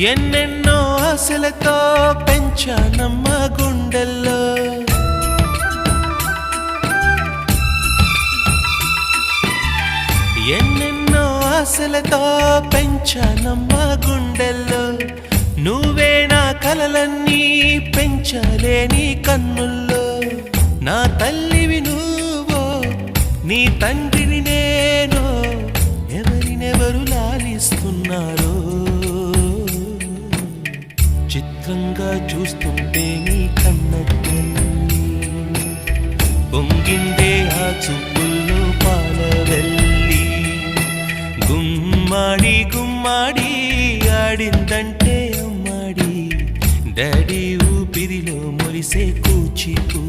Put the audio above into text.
ఎన్నెన్నో ఆశలతో పెంచానమ్మ గుండెల్లో ఎన్నెన్నో ఆశలతో పెంచానమ్మ గుండెల్లో నువ్వే నా కలలన్నీ పెంచాలే నీ కన్నుల్లో నా తల్లివి నువ్వో నీ తండ్రిని నేను ఎవరినెవరు లాలిస్తున్నారో చిత్రంగా చూస్తుంటే నీ కన్నట్టు పొంగిందే ఆ చూపుల్లో పాలవెల్లి గుమ్మాడి గుమ్మాడి ఆడిందంటే అమ్మాడి డాడీ ఊపిరిలో మురిసే కూచిపూ